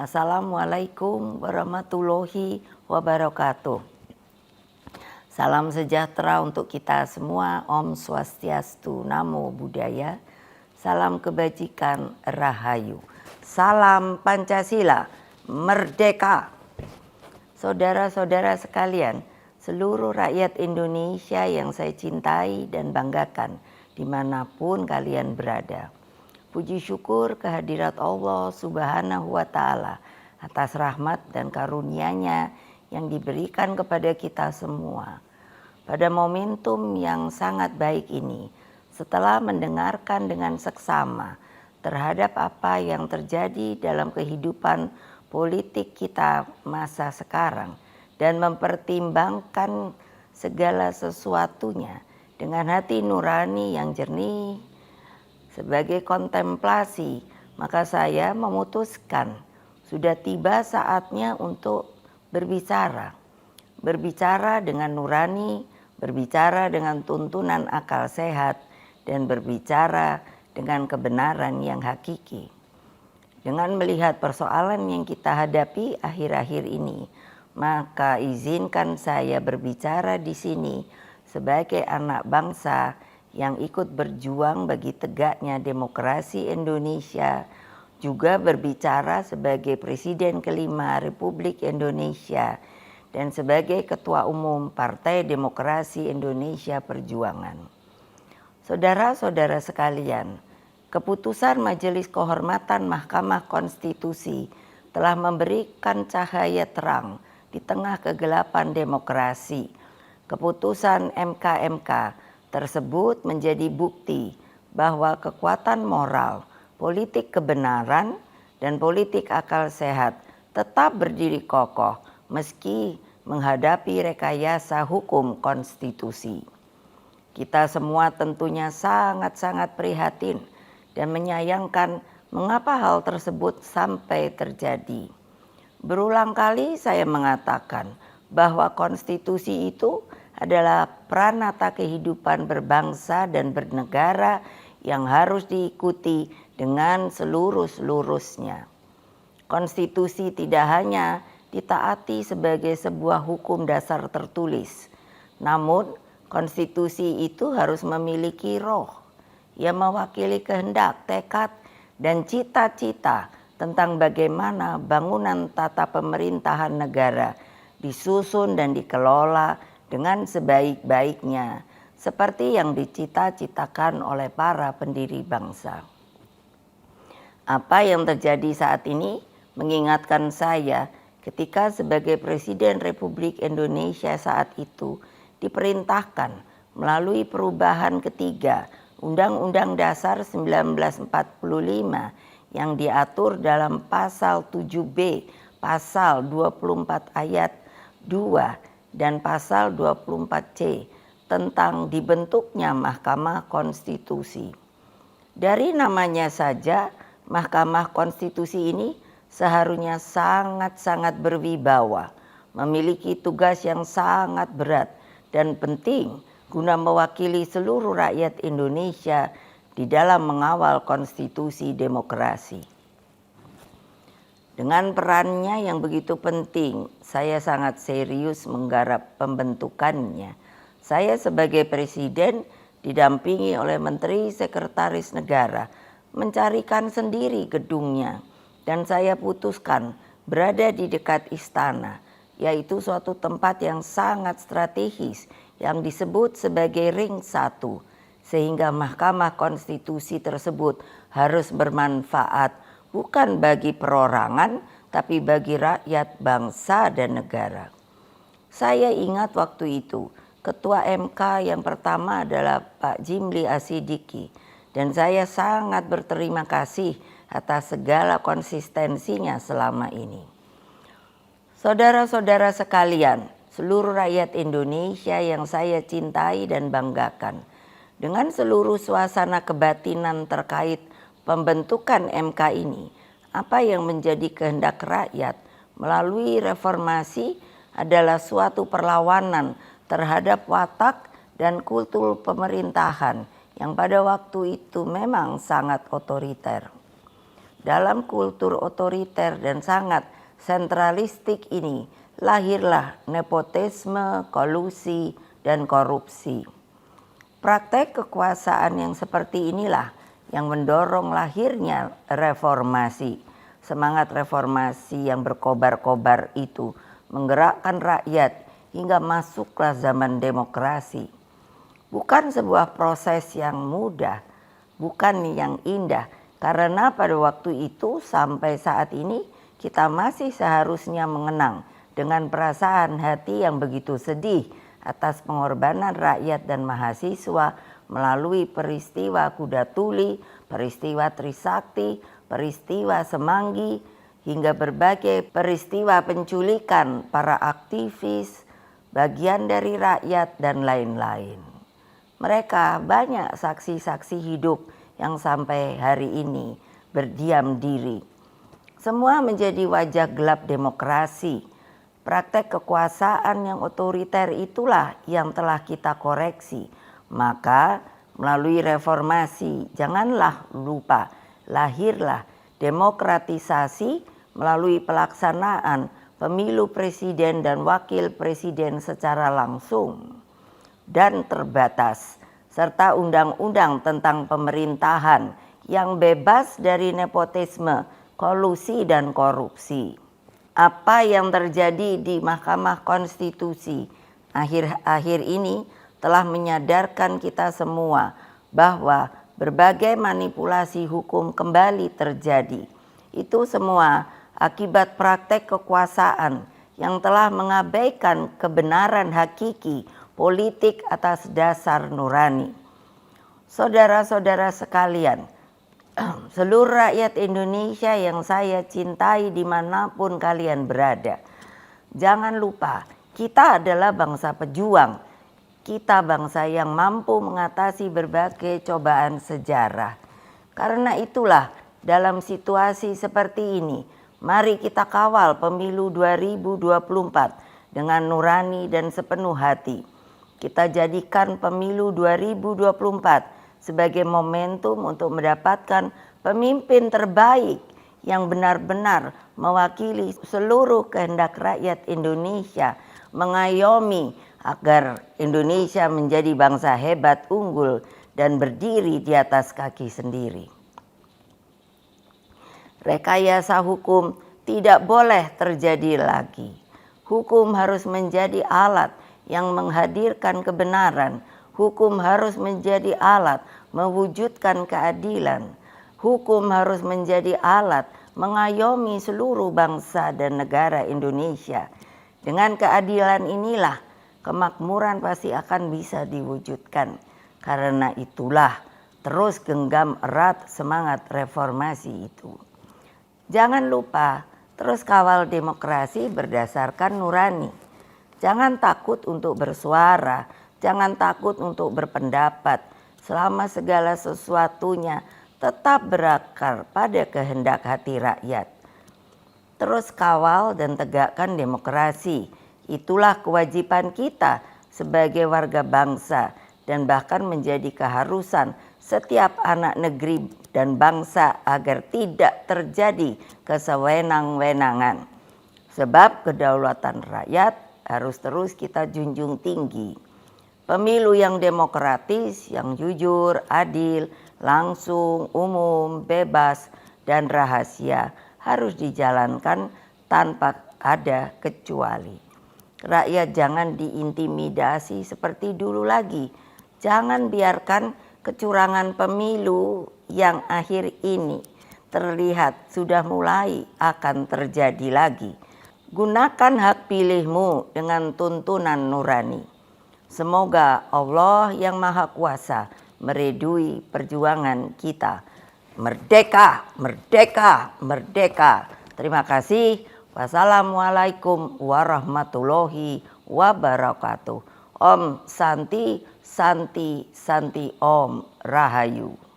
Assalamualaikum warahmatullahi wabarakatuh. Salam sejahtera untuk kita semua. Om Swastiastu, Namo Buddhaya. Salam kebajikan, Rahayu. Salam Pancasila, Merdeka. Saudara-saudara sekalian, seluruh rakyat Indonesia yang saya cintai dan banggakan dimanapun kalian berada. Puji syukur kehadirat Allah Subhanahu wa Ta'ala atas rahmat dan karunia-Nya yang diberikan kepada kita semua. Pada momentum yang sangat baik ini, setelah mendengarkan dengan seksama terhadap apa yang terjadi dalam kehidupan politik kita masa sekarang dan mempertimbangkan segala sesuatunya dengan hati nurani yang jernih, sebagai kontemplasi, maka saya memutuskan sudah tiba saatnya untuk berbicara. Berbicara dengan nurani, berbicara dengan tuntunan akal sehat, dan berbicara dengan kebenaran yang hakiki. Dengan melihat persoalan yang kita hadapi akhir-akhir ini, maka izinkan saya berbicara di sini sebagai anak bangsa yang ikut berjuang bagi tegaknya demokrasi Indonesia, juga berbicara sebagai Presiden kelima Republik Indonesia dan sebagai Ketua Umum Partai Demokrasi Indonesia Perjuangan. Saudara-saudara sekalian, keputusan Majelis Kehormatan Mahkamah Konstitusi telah memberikan cahaya terang di tengah kegelapan demokrasi. Keputusan MK tersebut menjadi bukti bahwa kekuatan moral, politik kebenaran, dan politik akal sehat tetap berdiri kokoh meski menghadapi rekayasa hukum konstitusi. Kita semua tentunya sangat-sangat prihatin dan menyayangkan mengapa hal tersebut sampai terjadi. Berulang kali saya mengatakan bahwa konstitusi itu adalah pranata kehidupan berbangsa dan bernegara yang harus diikuti dengan seluruh-seluruhnya. Konstitusi tidak hanya ditaati sebagai sebuah hukum dasar tertulis, namun konstitusi itu harus memiliki roh yang mewakili kehendak, tekad, dan cita-cita tentang bagaimana bangunan tata pemerintahan negara disusun dan dikelola dengan sebaik-baiknya, seperti yang dicita-citakan oleh para pendiri bangsa. Apa yang terjadi saat ini mengingatkan saya ketika sebagai Presiden Republik Indonesia saat itu diperintahkan melalui perubahan ketiga Undang-Undang Dasar 1945 yang diatur dalam pasal 7B, pasal 24 ayat 2 dan pasal 24C tentang dibentuknya Mahkamah Konstitusi. Dari namanya saja, Mahkamah Konstitusi ini seharusnya sangat-sangat berwibawa, memiliki tugas yang sangat berat dan penting guna mewakili seluruh rakyat Indonesia di dalam mengawal konstitusi demokrasi. Dengan perannya yang begitu penting, saya sangat serius menggarap pembentukannya. Saya sebagai Presiden didampingi oleh Menteri Sekretaris Negara mencarikan sendiri gedungnya, dan saya putuskan berada di dekat istana, yaitu suatu tempat yang sangat strategis yang disebut sebagai Ring 1, sehingga Mahkamah Konstitusi tersebut harus bermanfaat bukan bagi perorangan, tapi bagi rakyat, bangsa, dan negara. Saya ingat waktu itu, Ketua MK yang pertama adalah Pak Jimli Asidiki, dan saya sangat berterima kasih atas segala konsistensinya selama ini. Saudara-saudara sekalian, seluruh rakyat Indonesia yang saya cintai dan banggakan, dengan seluruh suasana kebatinan terkait pembentukan MK ini, apa yang menjadi kehendak rakyat melalui reformasi adalah suatu perlawanan terhadap watak dan kultur pemerintahan yang pada waktu itu memang sangat otoriter. Dalam kultur otoriter dan sangat sentralistik ini lahirlah nepotisme, kolusi, dan korupsi. Praktek kekuasaan yang seperti inilah yang mendorong lahirnya reformasi. Semangat reformasi yang berkobar-kobar itu menggerakkan rakyat hingga masuklah zaman demokrasi. Bukan sebuah proses yang mudah, bukan yang indah, karena pada waktu itu sampai saat ini kita masih seharusnya mengenang dengan perasaan hati yang begitu sedih atas pengorbanan rakyat dan mahasiswa melalui peristiwa Kuda Tuli, peristiwa Trisakti, peristiwa Semanggi, hingga berbagai peristiwa penculikan para aktivis, bagian dari rakyat, dan lain-lain. Mereka banyak saksi-saksi hidup yang sampai hari ini berdiam diri. Semua menjadi wajah gelap demokrasi. Praktek kekuasaan yang otoriter itulah yang telah kita koreksi. Maka melalui reformasi janganlah lupa lahirlah demokratisasi melalui pelaksanaan pemilu presiden dan wakil presiden secara langsung dan terbatas, serta undang-undang tentang pemerintahan yang bebas dari nepotisme, kolusi, dan korupsi. Apa yang terjadi di Mahkamah Konstitusi akhir-akhir ini telah menyadarkan kita semua bahwa berbagai manipulasi hukum kembali terjadi. Itu semua akibat praktek kekuasaan yang telah mengabaikan kebenaran hakiki politik atas dasar nurani. Saudara-saudara sekalian, seluruh rakyat Indonesia yang saya cintai dimanapun kalian berada, jangan lupa kita adalah bangsa pejuang. Kita bangsa yang mampu mengatasi berbagai cobaan sejarah. Karena itulah dalam situasi seperti ini, mari kita kawal pemilu 2024 dengan nurani dan sepenuh hati. Kita jadikan pemilu 2024 sebagai momentum untuk mendapatkan pemimpin terbaik yang benar-benar mewakili seluruh kehendak rakyat Indonesia, mengayomi agar Indonesia menjadi bangsa hebat, unggul, dan berdiri di atas kaki sendiri. Rekayasa hukum tidak boleh terjadi lagi. Hukum harus menjadi alat yang menghadirkan kebenaran. Hukum harus menjadi alat mewujudkan keadilan. Hukum harus menjadi alat mengayomi seluruh bangsa dan negara Indonesia. Dengan keadilan inilah kemakmuran pasti akan bisa diwujudkan. Karena itulah terus genggam erat semangat reformasi itu. Jangan lupa terus kawal demokrasi berdasarkan nurani. Jangan takut untuk bersuara. Jangan takut untuk berpendapat selama segala sesuatunya tetap berakar pada kehendak hati rakyat. Terus kawal dan tegakkan demokrasi. Itulah kewajiban kita sebagai warga bangsa dan bahkan menjadi keharusan setiap anak negeri dan bangsa agar tidak terjadi kesewenang-wenangan. Sebab kedaulatan rakyat harus terus kita junjung tinggi. Pemilu yang demokratis, yang jujur, adil, langsung, umum, bebas, dan rahasia harus dijalankan tanpa ada kecuali. Rakyat jangan diintimidasi seperti dulu lagi. Jangan biarkan kecurangan pemilu yang akhir ini terlihat sudah mulai akan terjadi lagi. Gunakan hak pilihmu dengan tuntunan nurani. Semoga Allah yang Maha Kuasa meridui perjuangan kita. Merdeka, merdeka, merdeka. Terima kasih. Wassalamualaikum warahmatullahi wabarakatuh. Om Santi, Santi, Santi Om Rahayu.